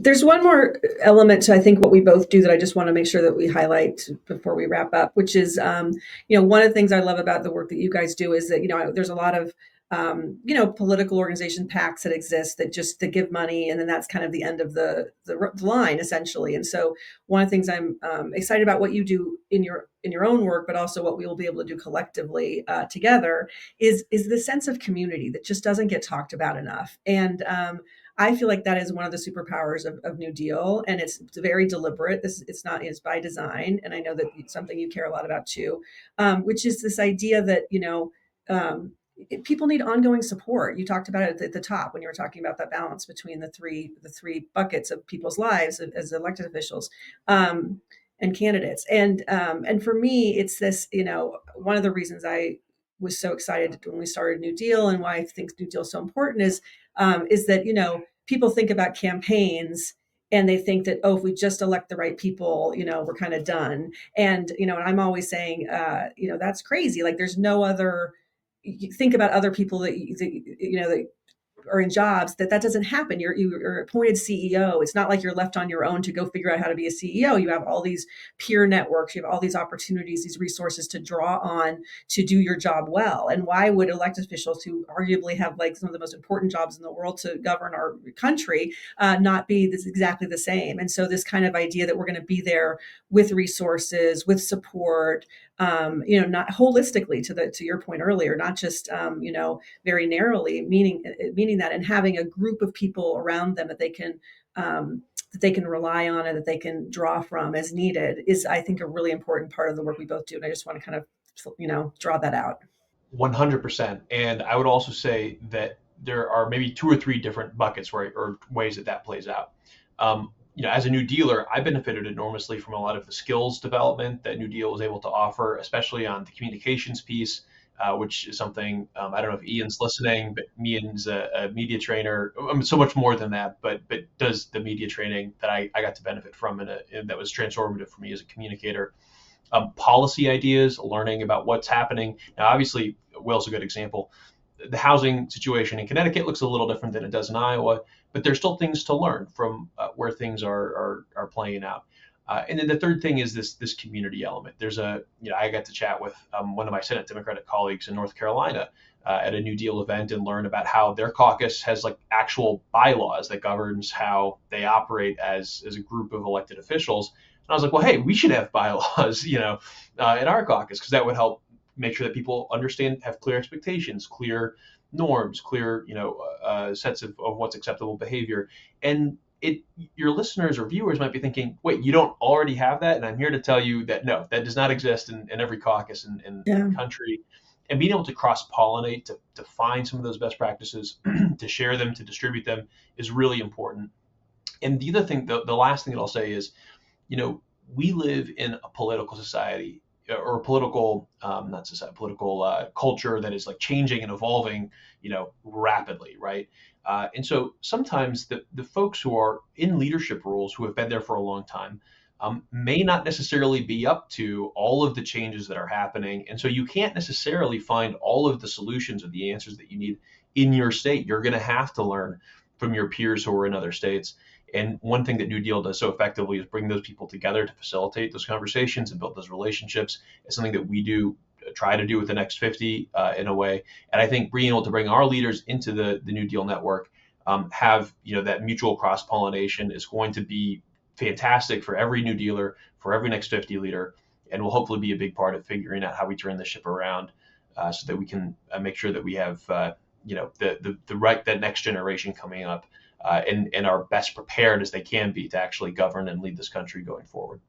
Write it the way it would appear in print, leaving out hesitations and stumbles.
There's one more element to I think what we both do that I just want to make sure that we highlight before we wrap up, which is one of the things I love about the work that you guys do is that there's a lot of political organization PACs that exist that just that give money, and then that's kind of the end of the line essentially. And so one of the things I'm excited about what you do in your own work, but also what we will be able to do collectively together is the sense of community that just doesn't get talked about enough. And I feel like that is one of the superpowers of New Deal, and it's very deliberate. It's by design, and I know that it's something you care a lot about too, which is this idea that people need ongoing support. You talked about it at the top when you were talking about that balance between the three buckets of people's lives as elected officials and candidates, and for me, it's this. One of the reasons I was so excited when we started New Deal and why I think New Deal is so important is that people think about campaigns and they think that, oh, if we just elect the right people, we're kind of done. And and I'm always saying that's crazy. Like there's no other. You think about other people that are in jobs that doesn't happen. You're appointed CEO. It's not like you're left on your own to go figure out how to be a CEO. You have all these peer networks. You have all these opportunities, these resources to draw on to do your job well. And why would elected officials who arguably have like some of the most important jobs in the world to govern our country not be exactly the same? And so this kind of idea that we're going to be there with resources, with support, not holistically to your point earlier, not just very narrowly, meaning that, and having a group of people around them that they can rely on and that they can draw from as needed is, I think, a really important part of the work we both do. And I just want to kind of draw that out. 100%. And I would also say that there are maybe two or three different buckets or ways that plays out. As a new dealer, I benefited enormously from a lot of the skills development that New Deal was able to offer, especially on the communications piece, which is something I don't know if Ian's listening, but Ian's a media trainer. So much more than that, but does the media training that I got to benefit from, and that was transformative for me as a communicator. Policy ideas, learning about what's happening. Now, obviously, Will's a good example. The housing situation in Connecticut looks a little different than it does in Iowa, but there's still things to learn from where things are playing out. And then the third thing is this community element. I got to chat with one of my Senate Democratic colleagues in North Carolina at a New Deal event and learn about how their caucus has like actual bylaws that governs how they operate as a group of elected officials. And I was like, well, hey, we should have bylaws, in our caucus, because that would help make sure that people understand, have clear expectations, clear norms, clear, sets of what's acceptable behavior. And your listeners or viewers might be thinking, wait, you don't already have that? And I'm here to tell you that no, that does not exist in every caucus in the country. And being able to cross-pollinate, to find some of those best practices, to share them, to distribute them is really important. And the other thing, the last thing that I'll say is, we live in a political society or political, not society, political culture that is like changing and evolving, rapidly, right? And so sometimes the folks who are in leadership roles who have been there for a long time may not necessarily be up to all of the changes that are happening. And so you can't necessarily find all of the solutions or the answers that you need in your state. You're going to have to learn from your peers who are in other states. And one thing that New Deal does so effectively is bring those people together to facilitate those conversations and build those relationships. It's something that we try to do with the Next 50 in a way. And I think being able to bring our leaders into the New Deal network, have that mutual cross-pollination is going to be fantastic for every New Dealer, for every Next 50 leader, and will hopefully be a big part of figuring out how we turn the ship around so that we can make sure that we have that next generation coming up and are best prepared as they can be to actually govern and lead this country going forward.